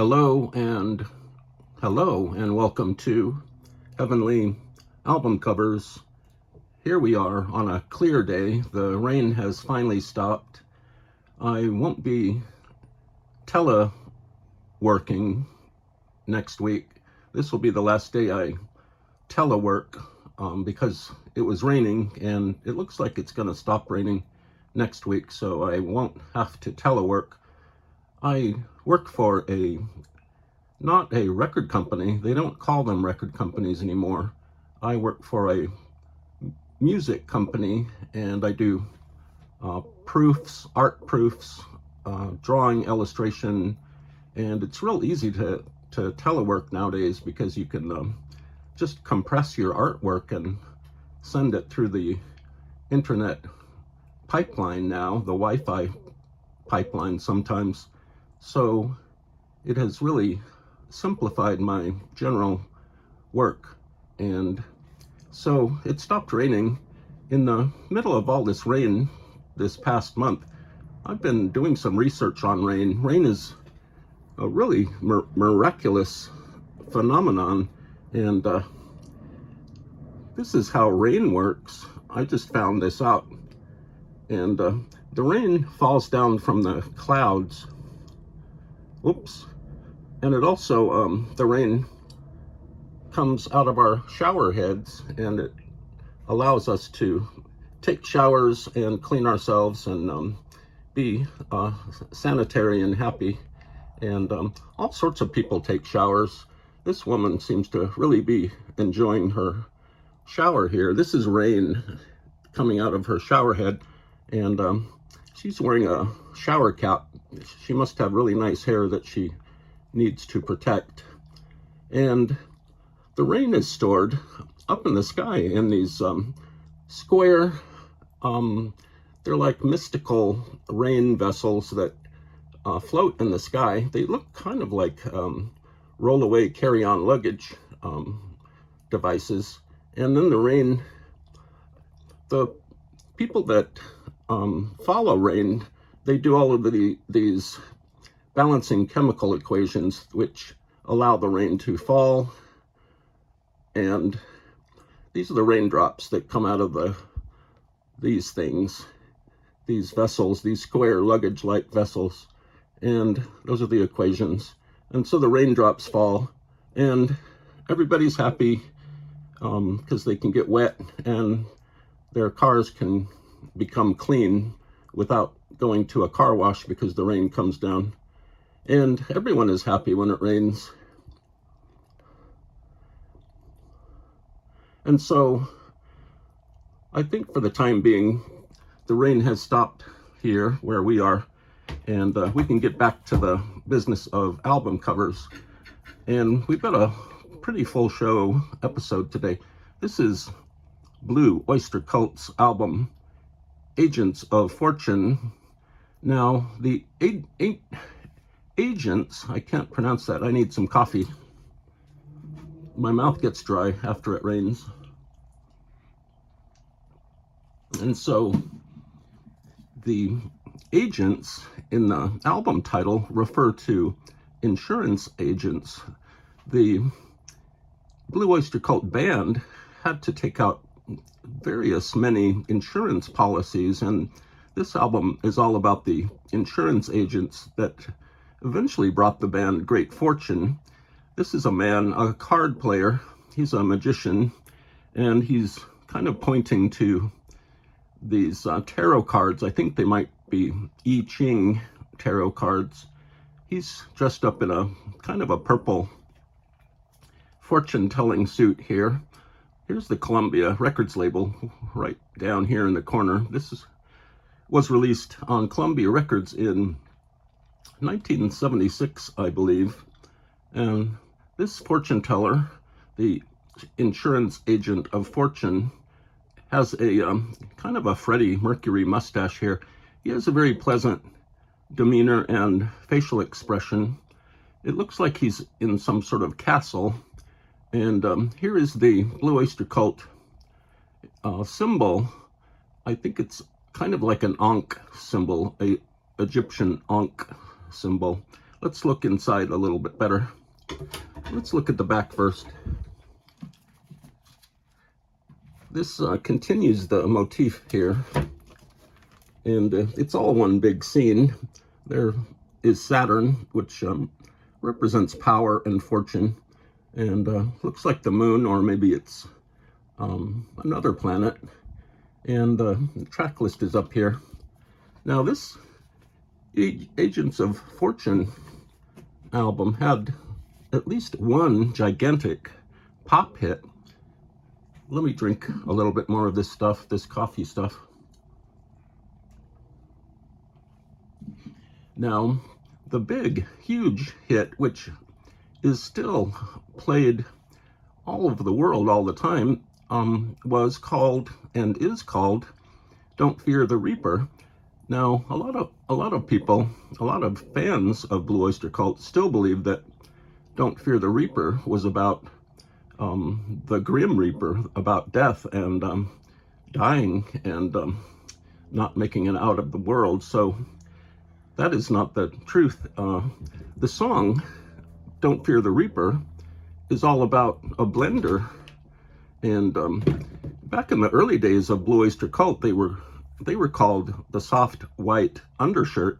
Hello and welcome to Heavenly Album Covers. Here we are on a clear day. The rain has finally stopped. I won't be teleworking next week. This will be the last day I telework because it was raining, and it looks like it's going to stop raining next week, so I won't have to telework. I work for not a record company. They don't call them record companies anymore. I work for a music company, and I do proofs, art proofs, drawing, illustration, and it's real easy to telework nowadays because you can just compress your artwork and send it through the internet pipeline now, the Wi-Fi pipeline sometimes. So it has really simplified my general work. And so it stopped raining. In the middle of all this rain this past month, I've been doing some research on rain. Rain is a really miraculous phenomenon, and this is how rain works. I just found this out. And the rain falls down from the clouds. Oops. And it also, the rain comes out of our shower heads, and it allows us to take showers and clean ourselves and be sanitary and happy. And all sorts of people take showers. This woman seems to really be enjoying her shower here. This is rain coming out of her shower head, and she's wearing a shower cap. She must have really nice hair that she needs to protect. And the rain is stored up in the sky in these square, they're like mystical rain vessels that float in the sky. They look kind of like roll-away carry-on luggage devices. And then the rain, the people that follow rain, they do all of these balancing chemical equations which allow the rain to fall. And these are the raindrops that come out of these things, these vessels, these square luggage-like vessels. And those are the equations. And so the raindrops fall, and everybody's happy because they can get wet and their cars can become clean without going to a car wash because the rain comes down. And everyone is happy when it rains. And so I think for the time being, the rain has stopped here where we are, and we can get back to the business of album covers. And we've got a pretty full show episode today. This is Blue Oyster Cult's album, Agents of Fortune. Now, the agents, I can't pronounce that. I need some coffee. My mouth gets dry after it rains. And so the agents in the album title refer to insurance agents. The Blue Oyster Cult band had to take out many insurance policies, and this album is all about the insurance agents that eventually brought the band great fortune. This is a man, a card player. He's a magician, and he's kind of pointing to these tarot cards. I think they might be I Ching tarot cards. He's dressed up in a kind of a purple fortune-telling suit here. Here's the Columbia Records label right down here in the corner. This was released on Columbia Records in 1976, I believe. And this fortune teller, the insurance agent of fortune, has a kind of a Freddie Mercury mustache here. He has a very pleasant demeanor and facial expression. It looks like he's in some sort of castle. And here is the Blue Oyster Cult symbol. I think it's kind of like an Ankh symbol, a Egyptian Ankh symbol. let's look inside a little bit better. Let's look at the back first. This continues the motif here, and it's all one big scene. There is Saturn, which represents power and fortune, and looks like the moon, or maybe it's another planet. And the track list is up here. Now, this Agents of Fortune album had at least one gigantic pop hit. Let me drink a little bit more of this stuff, this coffee stuff. Now, the big, huge hit, which is still played all over the world all the time, was called, and is called, Don't Fear the Reaper. Now, a lot of people, a lot of fans of Blue Oyster Cult still believe that Don't Fear the Reaper was about the Grim Reaper, about death and dying and not making it out of the world. So that is not the truth. The song Don't Fear the Reaper is all about a blender. And back in the early days of Blue Oyster Cult, they were called the Soft White Undershirt,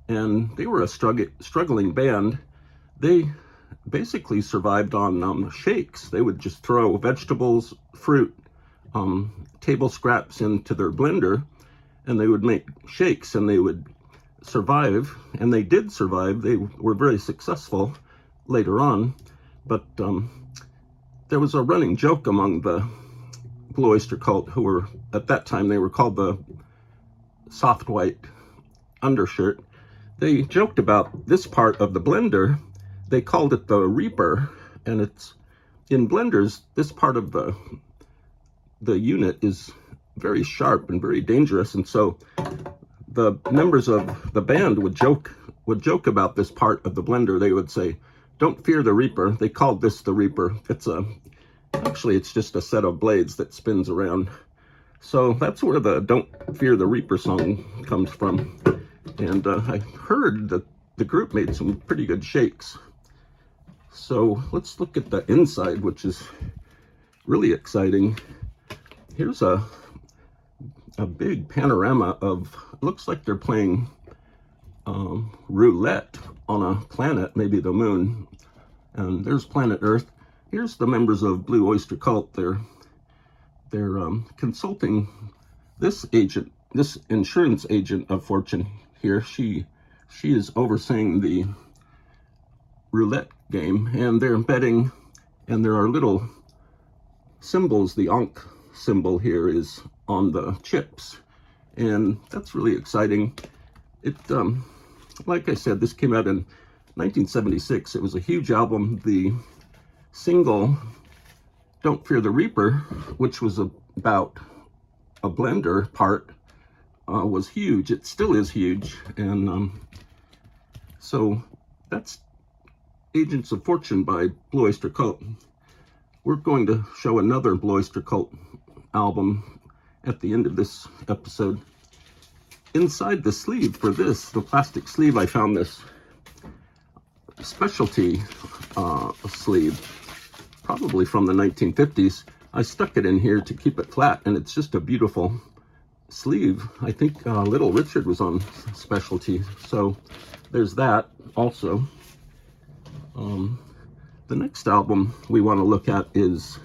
and they were a struggling band. They basically survived on shakes. They would just throw vegetables, fruit, table scraps into their blender, and they would make shakes, and they would survive, and they did survive. They were very successful later on, but there was a running joke among the Blue Oyster Cult, who were, at that time, they were called the Soft White Undershirt. They joked about this part of the blender. They called it the Reaper, and it's, in blenders, this part of the unit is very sharp and very dangerous, and so the members of the band would joke about this part of the blender. They would say, "Don't fear the Reaper." They called this the Reaper. Actually, it's just a set of blades that spins around. So that's where the Don't Fear the Reaper song comes from. And I heard that the group made some pretty good shakes. So let's look at the inside, which is really exciting. Here's a big panorama of, looks like they're playing roulette on a planet, maybe the moon. And there's planet Earth. Here's the members of Blue Oyster Cult. They're consulting this agent, this insurance agent of fortune here. She is overseeing the roulette game, and they're betting, and there are little symbols. The Ankh symbol here is on the chips, and that's really exciting. It, like I said, this came out in 1976. It was a huge album. The single Don't Fear the Reaper, which was about a blender part, was huge. It still is huge. And so that's Agents of Fortune by Blue Oyster Cult. We're going to show another Blue Oyster Cult album at the end of this episode. Inside the sleeve for this, the plastic sleeve, I found this specialty sleeve, probably from the 1950s. I stuck it in here to keep it flat, and it's just a beautiful sleeve. I think Little Richard was on specialty, so there's that also. The next album we want to look at is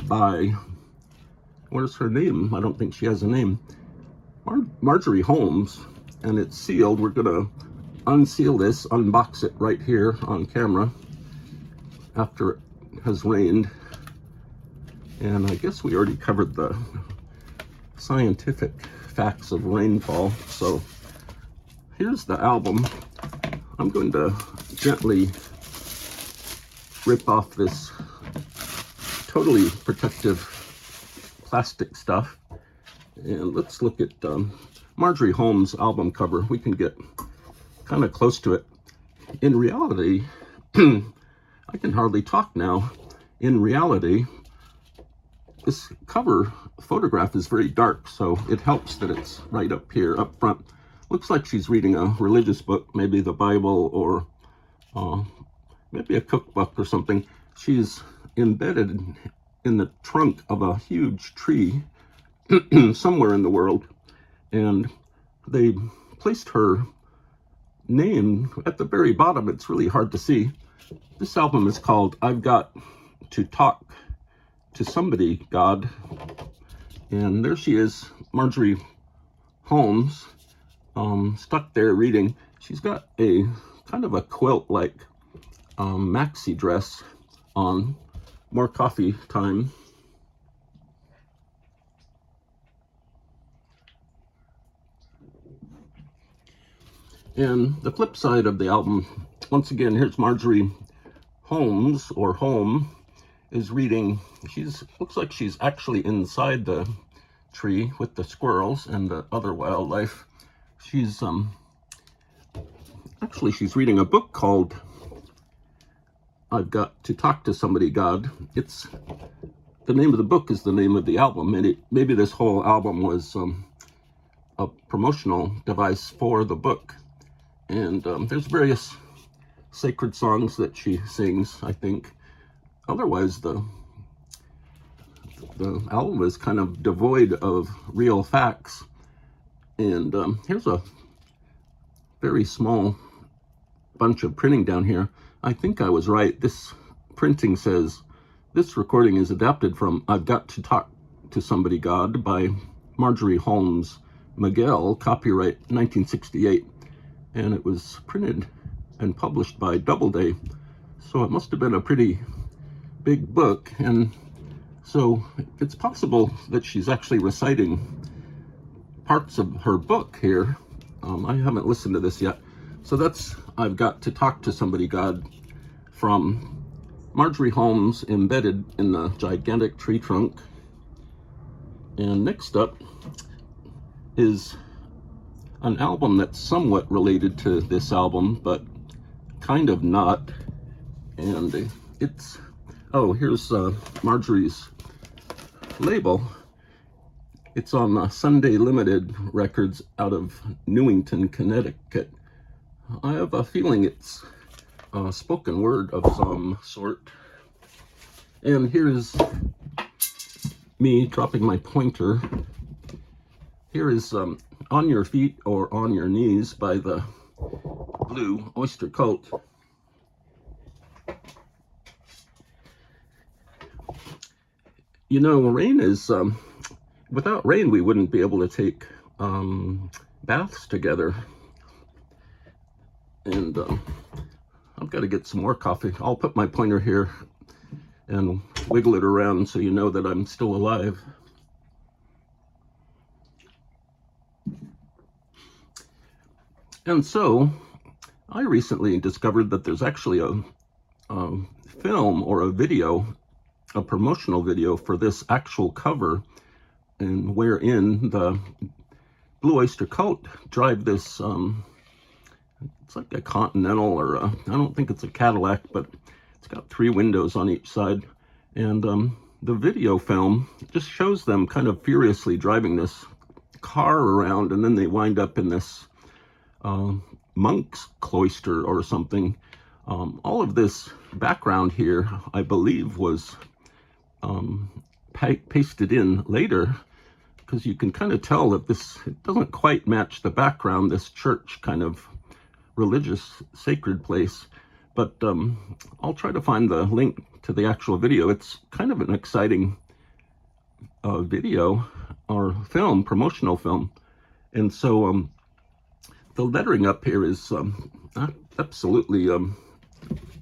by, what is her name? I don't think she has a name. Marjorie Holmes, and it's sealed. We're gonna unseal this, unbox it right here on camera after it has rained. And I guess we already covered the scientific facts of rainfall. So here's the album. I'm going to gently rip off this totally protective plastic stuff. And let's look at Marjorie Holmes' album cover. We can get kind of close to it. In reality, I can hardly talk now. In reality, this cover photograph is very dark, so it helps that it's right up here, up front. looks like she's reading a religious book, maybe the Bible or maybe a cookbook or something. She's embedded in the trunk of a huge tree somewhere in the world, and they placed her name at the very bottom. It's really hard to see. This album is called I've Got to Talk to Somebody, God. And there she is, Marjorie Holmes, stuck there reading. She's got a kind of a quilt-like maxi dress on. More coffee time. And the flip side of the album, once again, here's Marjorie Holmes, or Home, is reading. Looks like she's actually inside the tree with the squirrels and the other wildlife. She's actually she's reading a book called I've Got to Talk to Somebody, God. It's the name of the book is the name of the album, and maybe this whole album was a promotional device for the book. And there's various sacred songs that she sings, I think. Otherwise, the album is kind of devoid of real facts. And here's a very small bunch of printing down here. I think I was right. This printing says, this recording is adapted from I've Got to Talk to Somebody, God by Marjorie Holmes Miguel, copyright 1968. And it was printed and published by Doubleday. So it must have been a pretty big book. And so it's possible that she's actually reciting parts of her book here. I haven't listened to this yet. So that's I've Got to Talk to Somebody, God, from Marjorie Holmes, embedded in the gigantic tree trunk. And next up is an album that's somewhat related to this album, but kind of not. And it's, oh, here's Marjorie's label. It's on Sunday Limited Records out of Newington, Connecticut. I have a feeling it's spoken word of some sort. And here's me dropping my pointer. Here is On Your Feet or On Your Knees by the Blue Oyster Cult. You know, rain is, without rain we wouldn't be able to take baths together. And I've got to get some more coffee. I'll put my pointer here and wiggle it around so you know that I'm still alive. And so I recently discovered that there's actually a film or a video, a promotional video for this actual cover, and wherein the Blue Oyster Cult drive this, it's like a Continental, or I don't think it's a Cadillac, but it's got 3 windows on each side. And the video film just shows them kind of furiously driving this car around, and then they wind up in this monk's cloister or something. All of this background here, I believe, was pasted in later, because you can kind of tell that it doesn't quite match the background, this church kind of religious sacred place. But I'll try to find the link to the actual video. It's kind of an exciting video or film, promotional film. And so the lettering up here is absolutely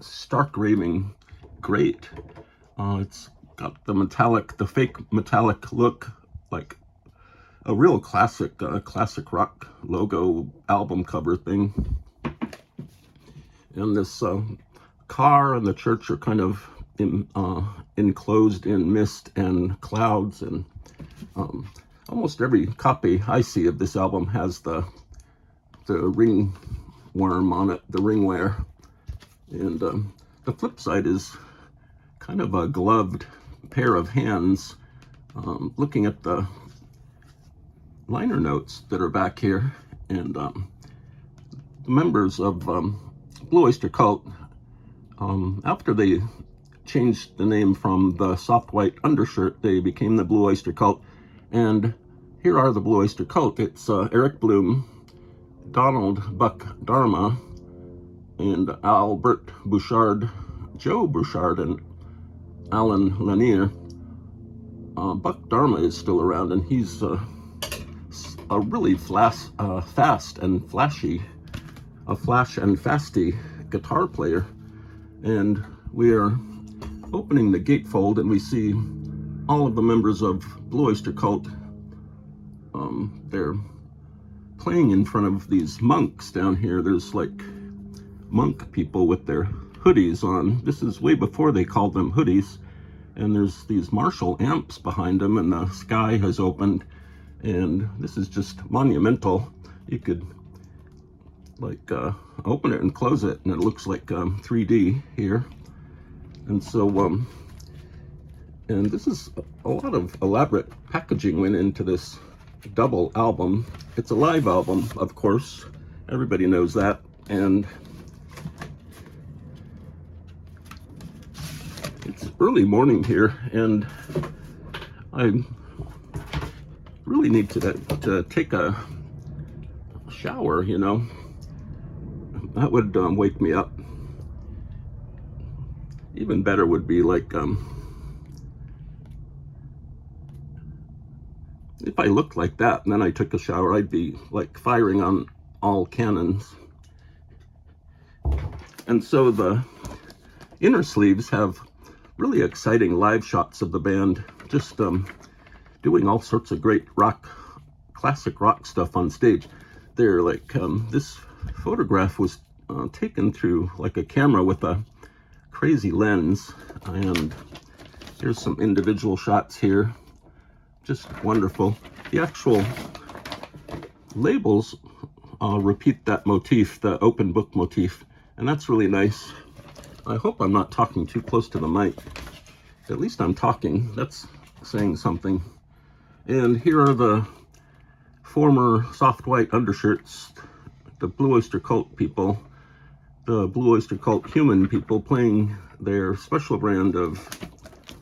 stark raving great. It's got the fake metallic look, like a real classic rock logo album cover thing. And this car and the church are kind of enclosed in mist and clouds, and almost every copy I see of this album has the ringworm on it, the ringware. And the flip side is kind of a gloved pair of hands looking at the liner notes that are back here. And the members of Blue Oyster Cult, after they changed the name from the Soft White Undershirt, they became the Blue Oyster Cult. And here are the Blue Oyster Cult. It's Eric Bloom, Donald Buck Dharma, and Albert Bouchard, Joe Bouchard, and Alan Lanier. Buck Dharma is still around, and he's a really fast and flashy, flash and fasty guitar player. And we are opening the gatefold, and we see all of the members of Blue Oyster Cult. They're playing in front of these monks down here. There's like monk people with their hoodies on. This is way before they called them hoodies. And there's these Marshall amps behind them, and the sky has opened, and this is just monumental. You could like open it and close it, and it looks like 3D here. And so and this is a lot of elaborate packaging went into this double album. It's a live album, of course, everybody knows that. And it's early morning here, and I really need to take a shower, you know. That would wake me up. Even better would be like if I looked like that and then I took a shower, I'd be like firing on all cannons. And so the inner sleeves have really exciting live shots of the band, just doing all sorts of great rock, classic rock stuff on stage. They're like, this photograph was taken through like a camera with a crazy lens, and here's some individual shots here. Just wonderful. The actual labels repeat that motif, the open book motif, and that's really nice. I hope I'm not talking too close to the mic. At least I'm talking. That's saying something. And here are the former Soft White Undershirts, the Blue Oyster Cult people, the Blue Oyster Cult human people playing their special brand of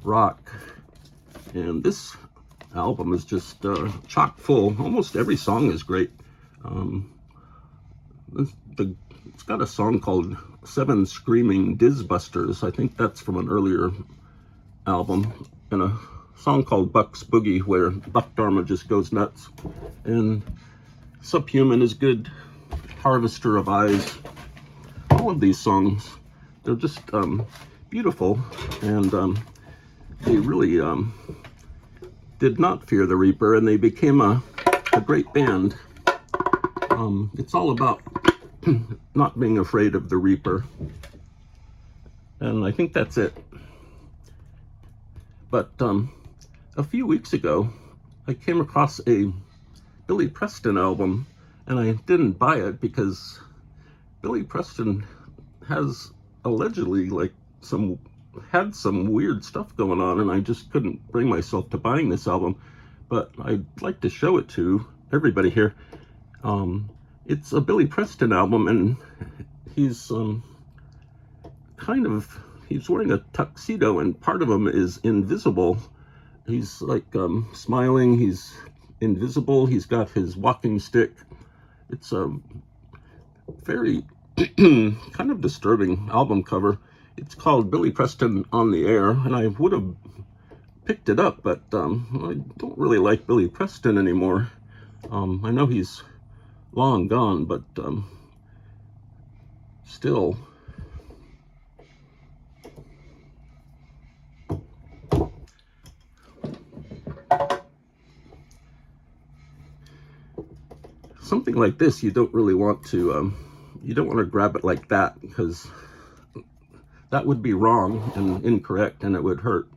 rock. And this album is just chock full. Almost every song is great. It's got a song called Seven Screaming Dizbusters. I think that's from an earlier album. And a song called Buck's Boogie, where Buck Dharma just goes nuts. And Subhuman is good. Harvester of Eyes. All of these songs, they're just beautiful. And they really did not fear the Reaper, and they became a great band. It's all about not being afraid of the Reaper. And I think that's it. But a few weeks ago, I came across a Billy Preston album, and I didn't buy it because Billy Preston has allegedly had some weird stuff going on, and I just couldn't bring myself to buying this album. But I'd like to show it to everybody here. It's a Billy Preston album, and he's he's wearing a tuxedo, and part of him is invisible. He's like smiling, he's invisible, he's got his walking stick. It's a very kind of disturbing album cover. It's called Billy Preston on the Air, and I would have picked it up, but I don't really like Billy Preston anymore. I know he's long gone, but still. Something like this, you don't really want to, you don't want to grab it like that, because that would be wrong and incorrect, and it would hurt.